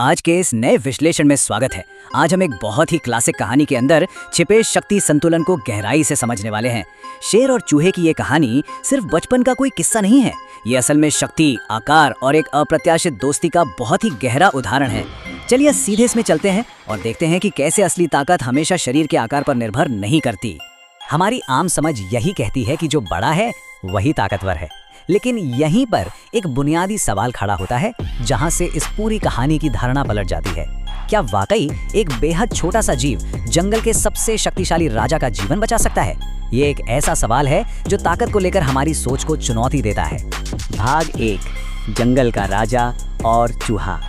आज के इस नए विश्लेषण में स्वागत है। आज हम एक बहुत ही क्लासिक कहानी के अंदर छिपे शक्ति संतुलन को गहराई से समझने वाले हैं। शेर और चूहे की ये कहानी सिर्फ बचपन का कोई किस्सा नहीं है, ये असल में शक्ति, आकार और एक अप्रत्याशित दोस्ती का बहुत ही गहरा उदाहरण है। चलिए सीधे इसमें चलते हैं और देखते हैं कि कैसे असली ताकत हमेशा शरीर के आकार पर निर्भर नहीं करती। हमारी आम समझ यही कहती है कि जो बड़ा है वही ताकतवर है, लेकिन यहीं पर एक बुनियादी सवाल खड़ा होता है जहां से इस पूरी कहानी की धारणा पलट जाती है। क्या वाकई एक बेहद छोटा सा जीव जंगल के सबसे शक्तिशाली राजा का जीवन बचा सकता है? ये एक ऐसा सवाल है जो ताकत को लेकर हमारी सोच को चुनौती देता है। भाग 1, जंगल का राजा और चूहा।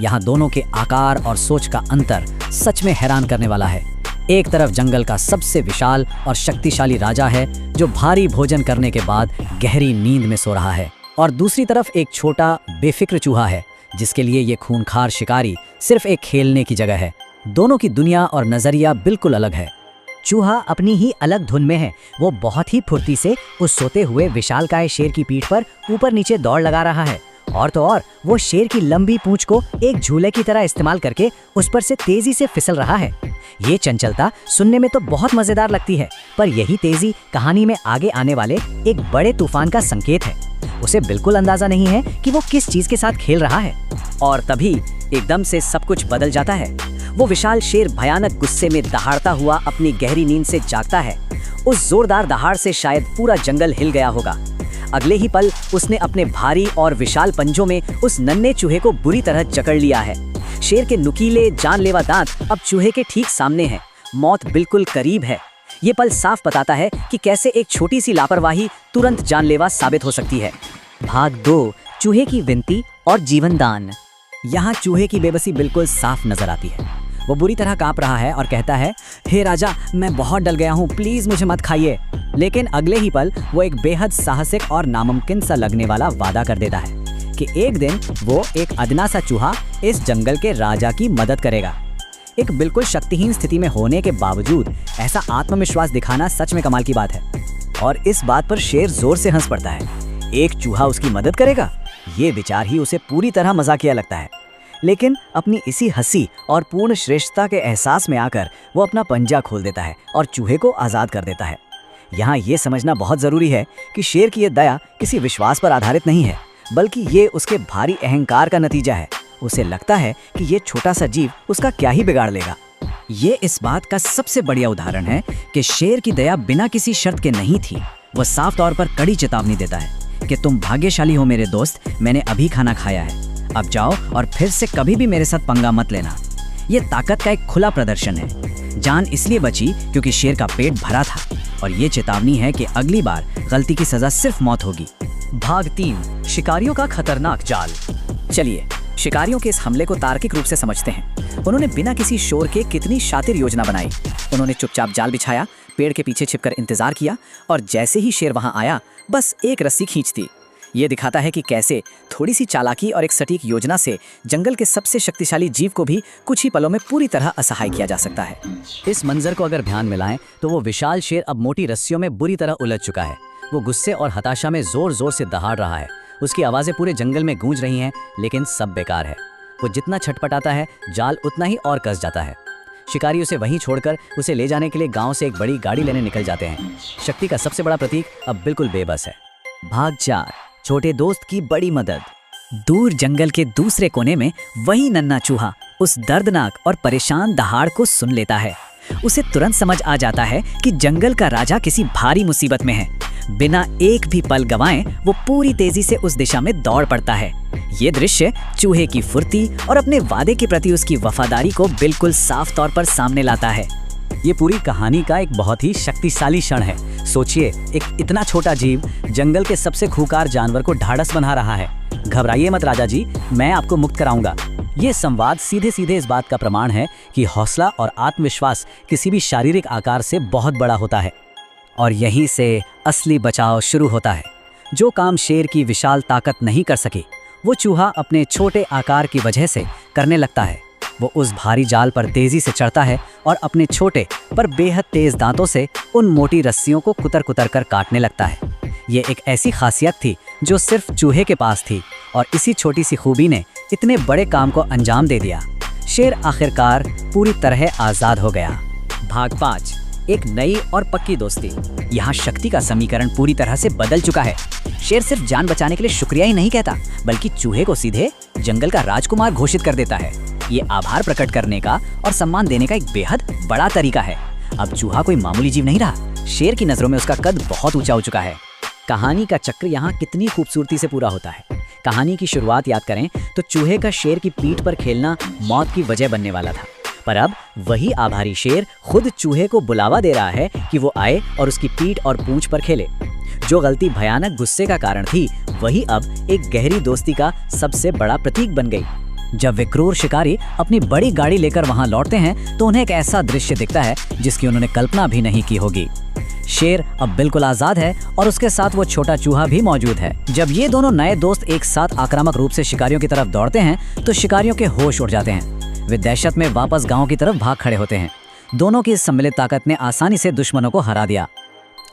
यहाँ दोनों के आकार और सोच का अंतर सच में हैरान करने वाला है। एक तरफ जंगल का सबसे विशाल और शक्तिशाली राजा है जो भारी भोजन करने के बाद गहरी नींद में सो रहा है, और दूसरी तरफ एक छोटा बेफिक्र चूहा है जिसके लिए ये खूंखार शिकारी सिर्फ एक खेलने की जगह है। दोनों की दुनिया और नजरिया बिल्कुल अलग है। चूहा अपनी ही अलग धुन में है। वो बहुत ही फुर्ती से उस सोते हुए विशालकाय शेर की पीठ पर ऊपर नीचे दौड़ लगा रहा है, और तो और वो शेर की लंबी पूंछ को एक झूले की तरह इस्तेमाल करके उस पर से तेजी से फिसल रहा है। ये चंचलता सुनने में तो बहुत मजेदार लगती है, पर यही तेजी कहानी में आगे आने वाले एक बड़े तूफान का संकेत है। उसे बिल्कुल अंदाजा नहीं है कि वो किस चीज के साथ खेल रहा है, और तभी एकदम से सब कुछ बदल जाता है। वो विशाल शेर भयानक गुस्से में दहाड़ता हुआ अपनी गहरी नींद से जागता है। उस जोरदार दहाड़ से शायद पूरा जंगल हिल गया होगा। अगले ही पल उसने अपने भारी और विशाल पंजों में उस नन्हे चूहे को बुरी तरह जकड़ लिया है। शेर के नुकीले जानलेवा दांत अब चूहे के ठीक सामने हैं। मौत बिल्कुल करीब है। ये पल साफ बताता है कि कैसे एक छोटी सी लापरवाही तुरंत जानलेवा साबित हो सकती है। भाग 2, चूहे की विनती और जीवन दान। यहाँ चूहे की बेबसी बिल्कुल साफ नजर आती है। वो बुरी तरह कांप रहा है और कहता है, हे राजा, मैं बहुत डर गया हूँ, प्लीज मुझे मत खाइए। लेकिन अगले ही पल वो एक बेहद साहसिक और नामुमकिन सा लगने वाला वादा कर देता है कि एक दिन वो एक अदना सा चूहा इस जंगल के राजा की मदद करेगा। एक बिल्कुल शक्तिहीन स्थिति में होने के बावजूद ऐसा आत्मविश्वास दिखाना सच में कमाल की बात है। और इस बात पर शेर जोर से हंस पड़ता है। एक चूहा उसकी मदद करेगा, ये विचार ही उसे पूरी तरह मजाकिया लगता है। लेकिन अपनी इसी हंसी और पूर्ण श्रेष्ठता के एहसास में आकर वो अपना पंजा खोल देता है और चूहे को आज़ाद कर देता है। यहाँ ये समझना बहुत ज़रूरी है कि शेर की ये दया किसी विश्वास पर आधारित नहीं है, बल्कि ये उसके भारी अहंकार का नतीजा है। उसे लगता है कि ये छोटा सा जीव उसका क्या ही बिगाड़ लेगा। ये इस बात का सबसे बढ़िया उदाहरण है कि शेर की दया बिना किसी शर्त के नहीं थी। वह साफ तौर पर कड़ी चेतावनी देता है कि तुम भाग्यशाली हो मेरे दोस्त, मैंने अभी खाना खाया है, अब जाओ और फिर से कभी भी मेरे साथ पंगा मत लेना। ये ताकत का एक खुला प्रदर्शन है। जान इसलिए बची क्योंकि शेर का पेट भरा था, और ये चेतावनी है कि अगली बार गलती की सजा सिर्फ मौत होगी। भाग 3, शिकारियों का खतरनाक जाल। चलिए शिकारियों के इस हमले को तार्किक रूप से समझते हैं। उन्होंने बिना किसी शोर के कितनी शातिर योजना बनाई। उन्होंने चुपचाप जाल बिछाया, पेड़ के पीछे छिपकर इंतजार किया, और जैसे ही शेर वहां आया बस एक रस्सी खींच दी। ये दिखाता है कि कैसे थोड़ी सी चालाकी और एक सटीक योजना से जंगल के सबसे शक्तिशाली जीव को भी कुछ ही पलों में पूरी तरह असहाय किया जा सकता है। इस मंजर को अगर ध्यान में लाएं तो वो विशाल शेर अब मोटी रस्सियों में बुरी तरह उलझ चुका है। वो गुस्से और हताशा में जोर जोर से दहाड़ रहा है। उसकी आवाज़ें पूरे जंगल में गूंज रही हैं, लेकिन सब बेकार है। वो जितना छटपटाता है जाल उतना ही और कस जाता है। शिकारी उसे वहीं छोड़कर उसे ले जाने के लिए गाँव से एक बड़ी गाड़ी लेने निकल जाते हैं। शक्ति का सबसे बड़ा प्रतीक अब बिल्कुल बेबस है। भाग 4, छोटे दोस्त की बड़ी मदद। दूर जंगल के दूसरे कोने में वही नन्हा चूहा उस दर्दनाक और परेशान दहाड़ को सुन लेता है। उसे तुरंत समझ आ जाता है कि जंगल का राजा किसी भारी मुसीबत में है। बिना एक भी पल गंवाए वो पूरी तेजी से उस दिशा में दौड़ पड़ता है। ये दृश्य चूहे की फुर्ती और अपने वादे के प्रति उसकी वफादारी को बिल्कुल साफ तौर पर सामने लाता है। ये पूरी कहानी का एक बहुत ही शक्तिशाली क्षण है। सोचिए, एक इतना छोटा जीव जंगल के सबसे खूंखार जानवर को ढाढ़स बना रहा है। घबराइए मत राजा जी, मैं आपको मुक्त कराऊंगा। ये संवाद सीधे सीधे इस बात का प्रमाण है कि हौसला और आत्मविश्वास किसी भी शारीरिक आकार से बहुत बड़ा होता है, और यहीं से असली बचाव शुरू होता है। जो काम शेर की विशाल ताकत नहीं कर सकी, वो चूहा अपने छोटे आकार की वजह से करने लगता है। वो उस भारी जाल पर तेजी से चढ़ता है और अपने छोटे पर बेहद तेज दांतों से उन मोटी रस्सियों को कुतर कुतर कर काटने लगता है। ये एक ऐसी खासियत थी जो सिर्फ चूहे के पास थी और इसी छोटी सी खूबी ने इतने बड़े काम को अंजाम दे दिया। शेर आखिरकार पूरी तरह आज़ाद हो गया। भाग 5, एक नई और पक्की दोस्ती। यहाँ शक्ति का समीकरण पूरी तरह से बदल चुका है। शेर सिर्फ जान बचाने के लिए शुक्रिया ही नहीं कहता, बल्कि चूहे को सीधे जंगल का राजकुमार घोषित कर देता है। ये आभार प्रकट करने का और सम्मान देने का एक बेहद बड़ा तरीका है। अब चूहा कोई मामूली जीव नहीं रहा, शेर की नजरों में उसका कद बहुत ऊंचा हो चुका है। कहानी का चक्र यहाँ कितनी खूबसूरती से पूरा होता है। कहानी की शुरुआत याद करें तो चूहे का शेर की पीठ पर खेलना मौत की वजह बनने वाला था, पर अब वही आभारी शेर खुद चूहे को बुलावा दे रहा है कि वो आए और उसकी पीठ और पूंछ पर खेले। जो गलती भयानक गुस्से का कारण थी, वही अब एक गहरी दोस्ती का सबसे बड़ा प्रतीक बन गई। जब वे क्रूर शिकारी अपनी बड़ी गाड़ी लेकर वहां लौटते हैं तो उन्हें एक ऐसा दृश्य दिखता है जिसकी उन्होंने कल्पना भी नहीं की होगी। शेर अब बिल्कुल आजाद है और उसके साथ वो छोटा चूहा भी मौजूद है। जब ये दोनों नए दोस्त एक साथ आक्रामक रूप से शिकारियों की तरफ दौड़ते हैं तो शिकारियों के होश उड़ जाते हैं। वे दहशत में वापस गांव की तरफ भाग खड़े होते हैं। दोनों की इस सम्मिलित ताकत ने आसानी से दुश्मनों को हरा दिया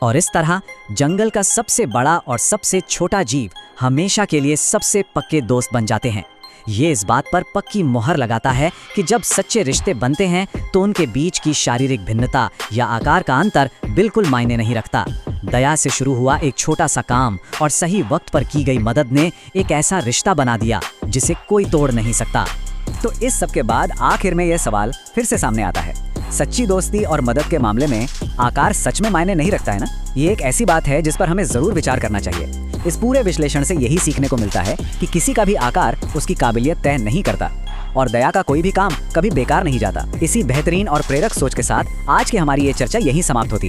और इस तरह जंगल का सबसे बड़ा और सबसे छोटा जीव हमेशा के लिए सबसे पक्के दोस्त बन जाते हैं। ये इस बात पर पक्की मोहर लगाता है कि जब सच्चे रिश्ते बनते हैं तो उनके बीच की शारीरिक भिन्नता या आकार का अंतर बिल्कुल मायने नहीं रखता। दया से शुरू हुआ एक छोटा सा काम और सही वक्त पर की गई मदद ने एक ऐसा रिश्ता बना दिया जिसे कोई तोड़ नहीं सकता। तो इस सब के बाद आखिर में यह सवाल फिर से सामने आता है, सच्ची दोस्ती और मदद के मामले में आकार सच में मायने नहीं रखता है ना? ये एक ऐसी बात है जिस पर हमें जरूर विचार करना चाहिए। इस पूरे विश्लेषण से यही सीखने को मिलता है कि किसी का भी आकार उसकी काबिलियत तय नहीं करता और दया का कोई भी काम कभी बेकार नहीं जाता। इसी बेहतरीन और प्रेरक सोच के साथ आज की हमारी ये चर्चा यहीं समाप्त होती है।